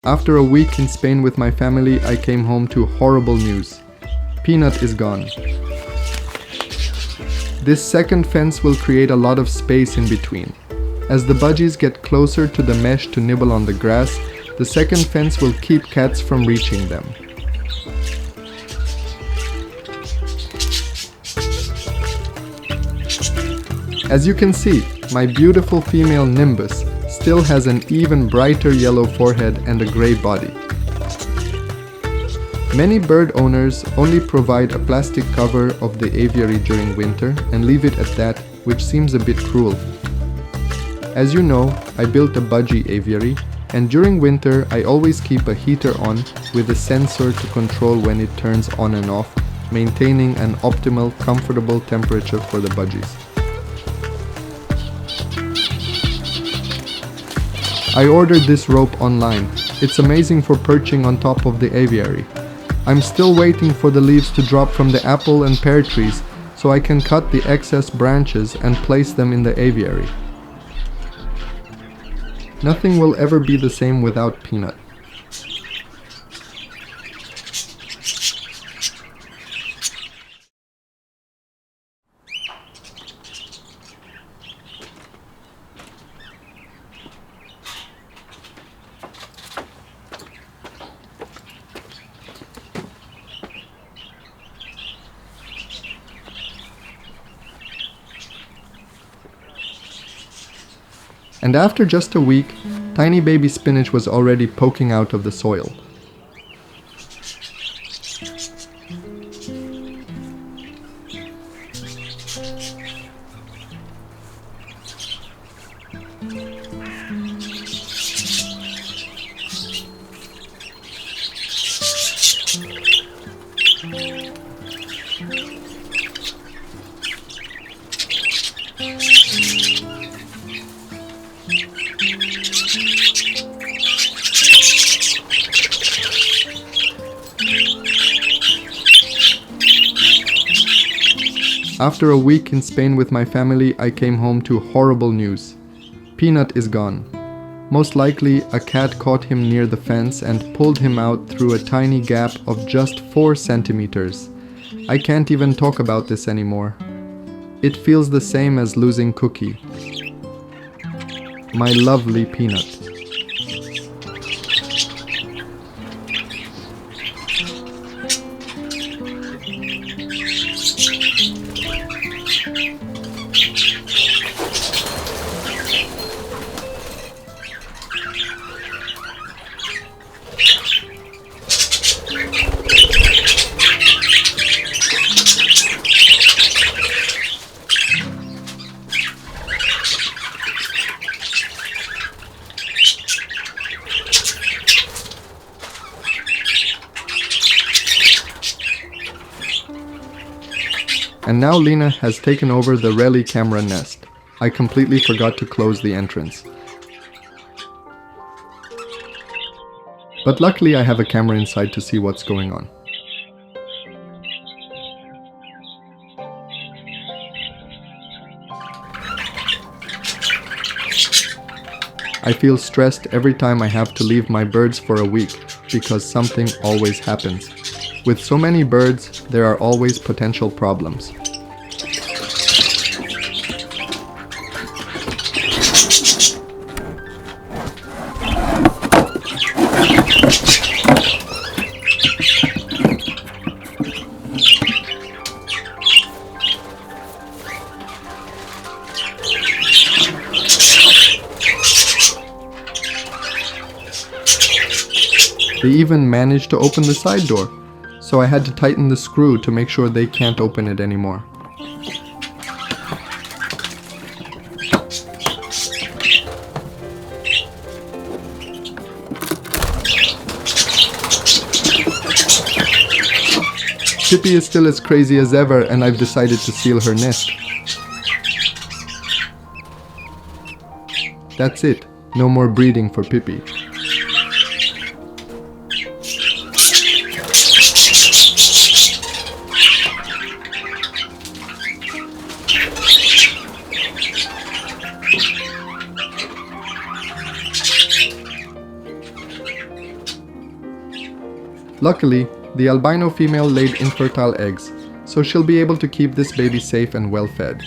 After a week in Spain with my family, I came home to horrible news. Peanut is gone. This second fence will create a lot of space in between. As the budgies get closer to the mesh to nibble on the grass, the second fence will keep cats from reaching them. As you can see, my beautiful female Nimbus still has an even brighter yellow forehead and a gray body. Many bird owners only provide a plastic cover of the aviary during winter and leave it at that, which seems a bit cruel. As you know, I built a budgie aviary, and during winter I always keep a heater on with a sensor to control when it turns on and off, maintaining an optimal, comfortable temperature for the budgies. I ordered this rope online. It's amazing for perching on top of the aviary. I'm still waiting for the leaves to drop from the apple and pear trees so I can cut the excess branches and place them in the aviary. Nothing will ever be the same without Peanut. And after just a week, tiny baby spinach was already poking out of the soil. After a week in Spain with my family, I came home to horrible news. Peanut is gone. Most likely, a cat caught him near the fence and pulled him out through a tiny gap of just 4 centimeters. I can't even talk about this anymore. It feels the same as losing Cookie. My lovely Peanut. And now Lena has taken over the rally camera nest. I completely forgot to close the entrance. But luckily I have a camera inside to see what's going on. I feel stressed every time I have to leave my birds for a week because something always happens. With so many birds, there are always potential problems. They even managed to open the side door, so I had to tighten the screw to make sure they can't open it anymore. Pippi is still as crazy as ever, and I've decided to seal her nest. That's it, no more breeding for Pippi. Luckily, the albino female laid infertile eggs, so she'll be able to keep this baby safe and well fed.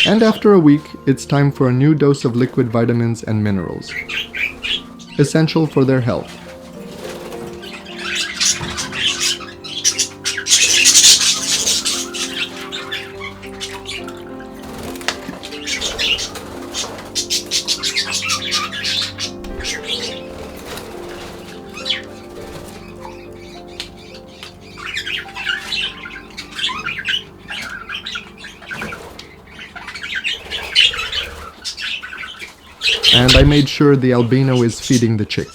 And after a week, it's time for a new dose of liquid vitamins and minerals, essential for their health. And I made sure the albino is feeding the chick.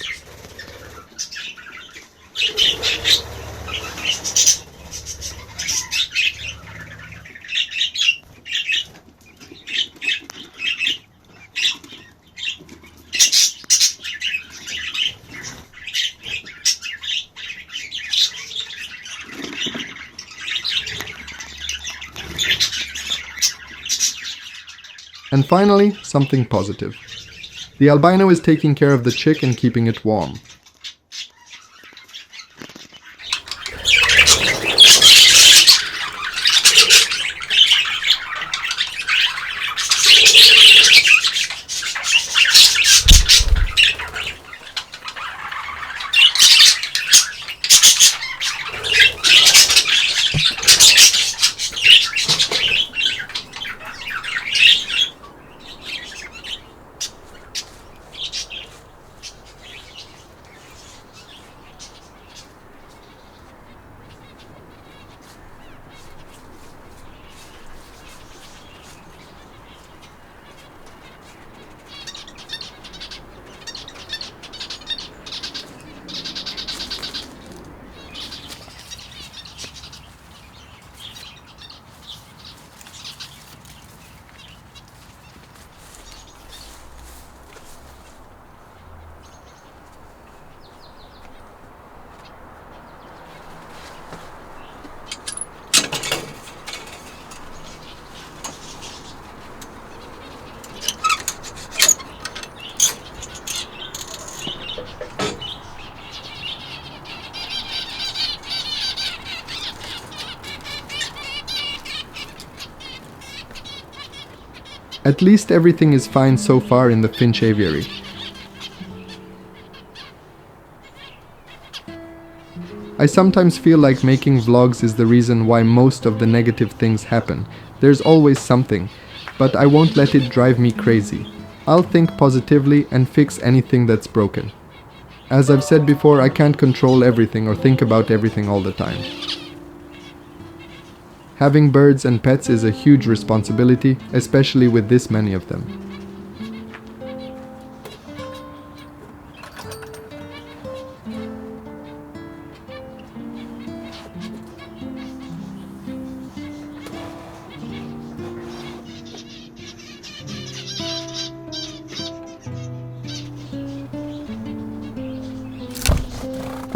And finally, something positive. The albino is taking care of the chick and keeping it warm. At least everything is fine so far in the Finch Aviary. I sometimes feel like making vlogs is the reason why most of the negative things happen. There's always something, but I won't let it drive me crazy. I'll think positively and fix anything that's broken. As I've said before, I can't control everything or think about everything all the time. Having birds and pets is a huge responsibility, especially with this many of them.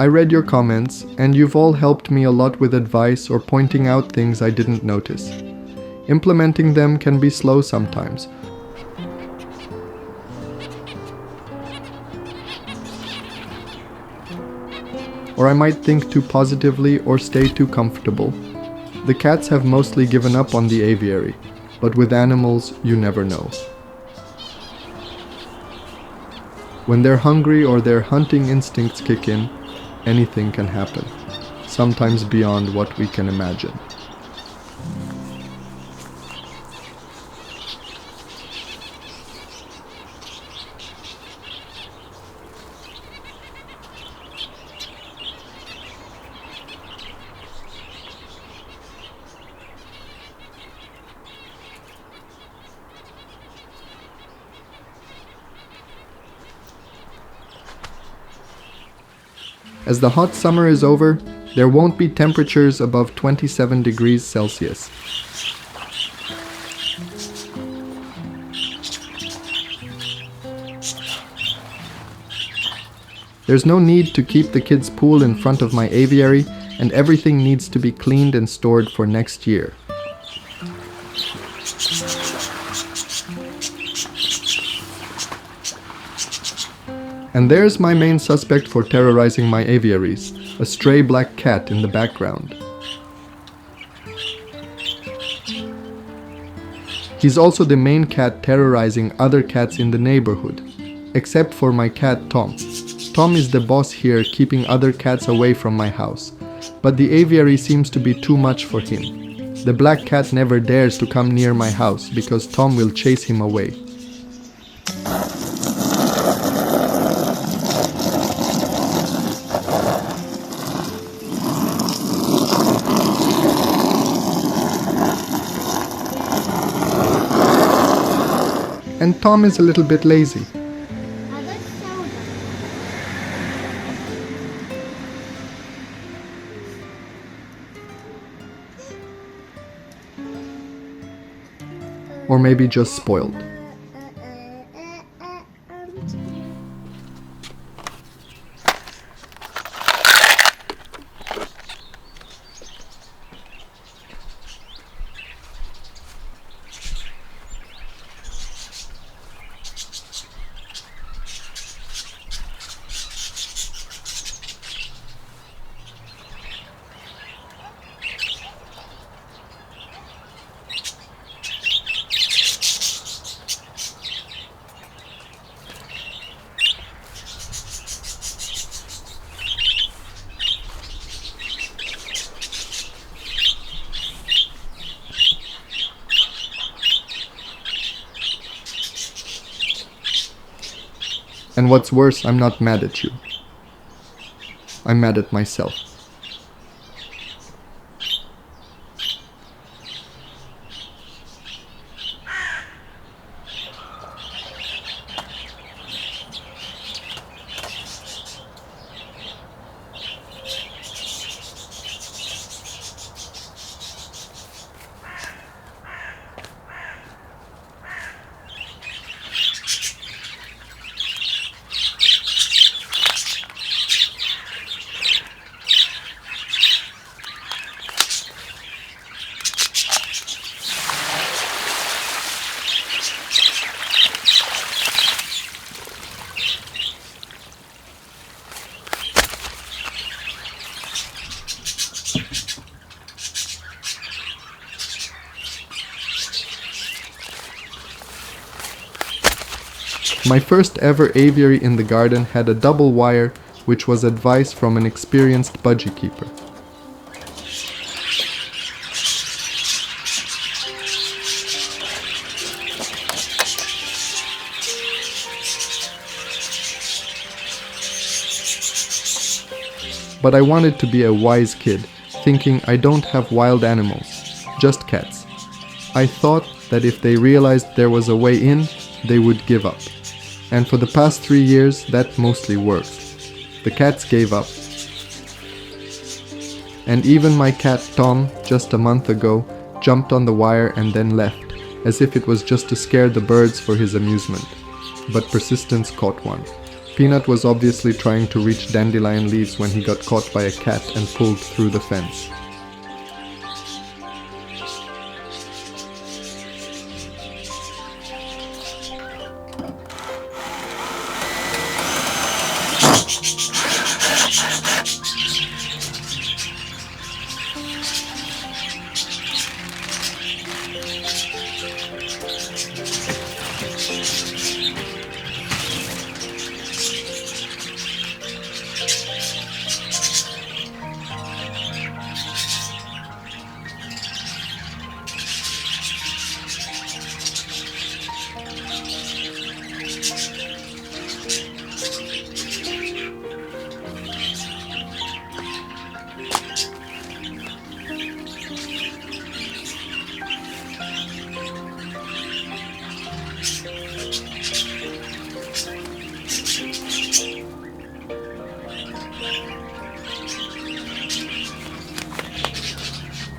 I read your comments, and you've all helped me a lot with advice or pointing out things I didn't notice. Implementing them can be slow sometimes. Or I might think too positively or stay too comfortable. The cats have mostly given up on the aviary, but with animals, you never know. When they're hungry or their hunting instincts kick in, anything can happen, sometimes beyond what we can imagine. As the hot summer is over, there won't be temperatures above 27 degrees Celsius. There's no need to keep the kids' pool in front of my aviary, and everything needs to be cleaned and stored for next year. And there's my main suspect for terrorizing my aviaries, a stray black cat in the background. He's also the main cat terrorizing other cats in the neighborhood, except for my cat Tom. Tom is the boss here, keeping other cats away from my house, but the aviary seems to be too much for him. The black cat never dares to come near my house because Tom will chase him away. And Tom is a little bit lazy. Or maybe just spoiled. And what's worse, I'm not mad at you. I'm mad at myself. My first ever aviary in the garden had a double wire, which was advice from an experienced budgie keeper. But I wanted to be a wise kid, thinking I don't have wild animals, just cats. I thought that if they realized there was a way in, they would give up. And for the past 3 years, that mostly worked. The cats gave up. And even my cat Tom, just a month ago, jumped on the wire and then left, as if it was just to scare the birds for his amusement. But persistence caught one. Peanut was obviously trying to reach dandelion leaves when he got caught by a cat and pulled through the fence.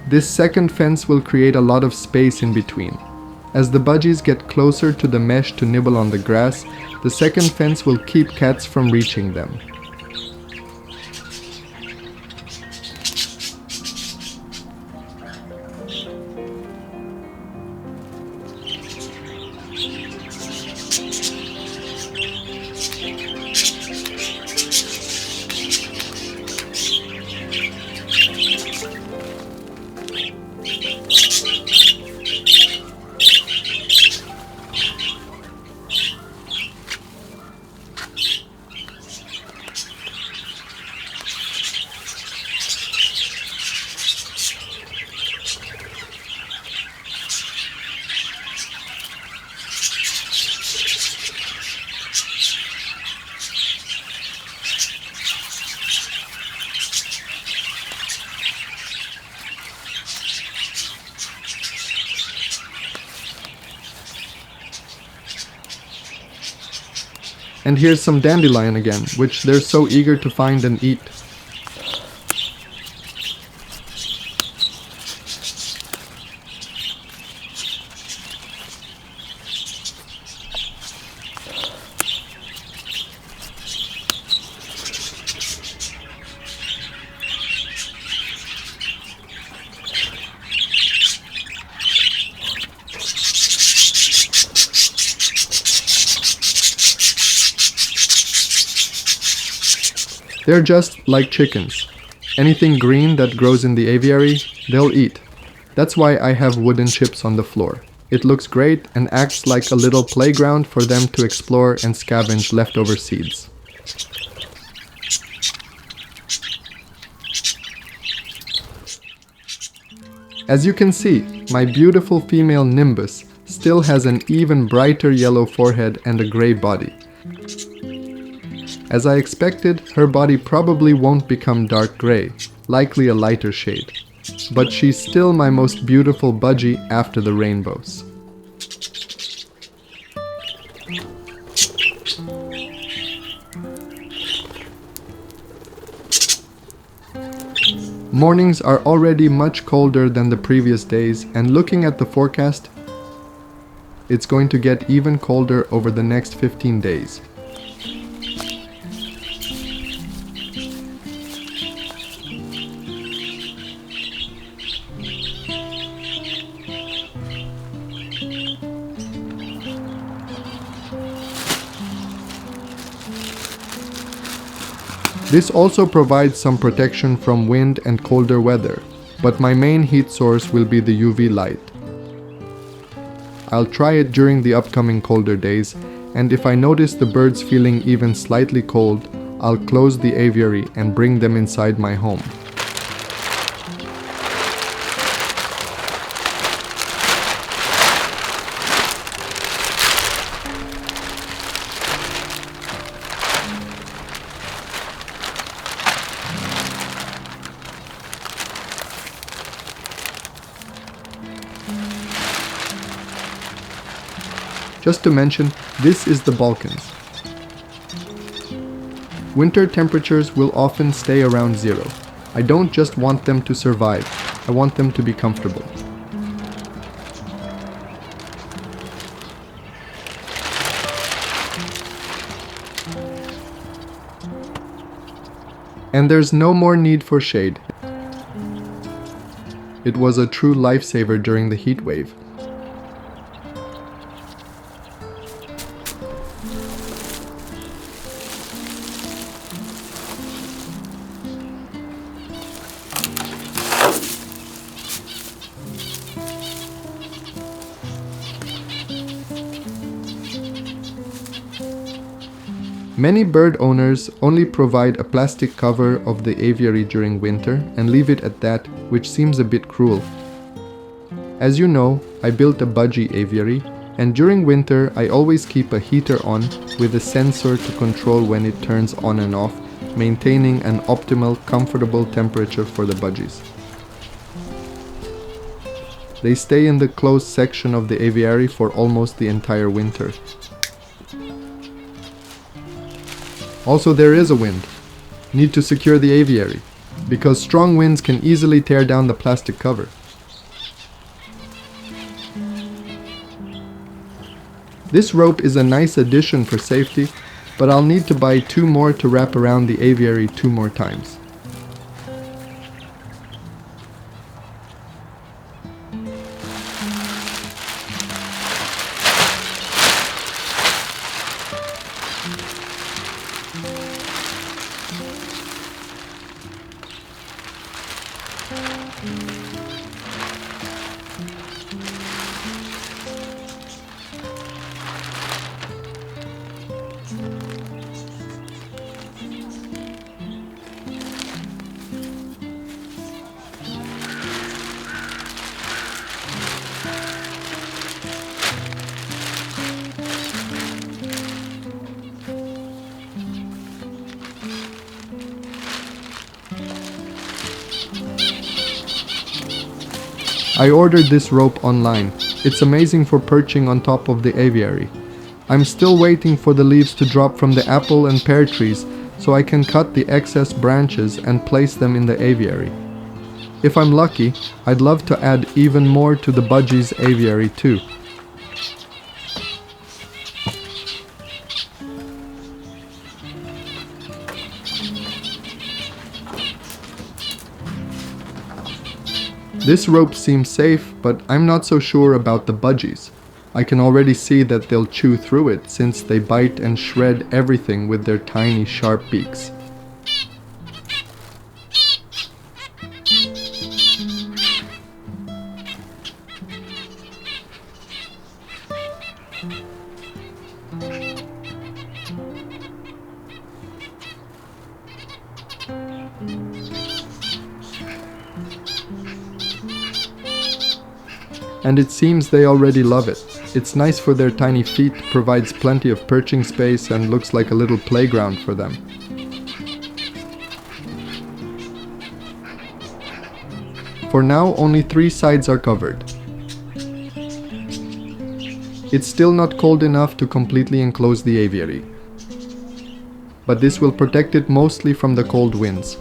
This second fence will create a lot of space in between. As the budgies get closer to the mesh to nibble on the grass, the second fence will keep cats from reaching them. And here's some dandelion again, which they're so eager to find and eat. They're just like chickens. Anything green that grows in the aviary, they'll eat. That's why I have wooden chips on the floor. It looks great and acts like a little playground for them to explore and scavenge leftover seeds. As you can see, my beautiful female Nimbus still has an even brighter yellow forehead and a gray body. As I expected, her body probably won't become dark gray, likely a lighter shade. But she's still my most beautiful budgie after the rainbows. Mornings are already much colder than the previous days, and looking at the forecast, it's going to get even colder over the next 15 days. This also provides some protection from wind and colder weather, but my main heat source will be the UV light. I'll try it during the upcoming colder days, and if I notice the birds feeling even slightly cold, I'll close the aviary and bring them inside my home. Just to mention, this is the Balkans. Winter temperatures will often stay around 0. I don't just want them to survive, I want them to be comfortable. And there's no more need for shade. It was a true lifesaver during the heat wave. Many bird owners only provide a plastic cover of the aviary during winter and leave it at that, which seems a bit cruel. As you know, I built a budgie aviary, and during winter I always keep a heater on with a sensor to control when it turns on and off, maintaining an optimal, comfortable temperature for the budgies. They stay in the closed section of the aviary for almost the entire winter. Also, there is a wind. Need to secure the aviary, because strong winds can easily tear down the plastic cover. This rope is a nice addition for safety, but I'll need to buy 2 more to wrap around the aviary 2 more times. I ordered this rope online. It's amazing for perching on top of the aviary. I'm still waiting for the leaves to drop from the apple and pear trees so I can cut the excess branches and place them in the aviary. If I'm lucky, I'd love to add even more to the Budgie's aviary too. This rope seems safe, but I'm not so sure about the budgies. I can already see that they'll chew through it since they bite and shred everything with their tiny sharp beaks. And it seems they already love it. It's nice for their tiny feet, provides plenty of perching space and looks like a little playground for them. For now, only 3 sides are covered. It's still not cold enough to completely enclose the aviary, but this will protect it mostly from the cold winds.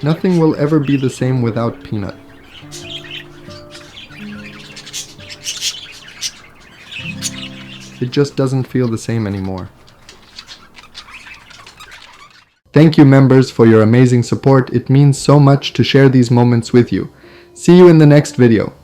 Nothing will ever be the same without Peanut. It just doesn't feel the same anymore. Thank you, members, for your amazing support. It means so much to share these moments with you. See you in the next video.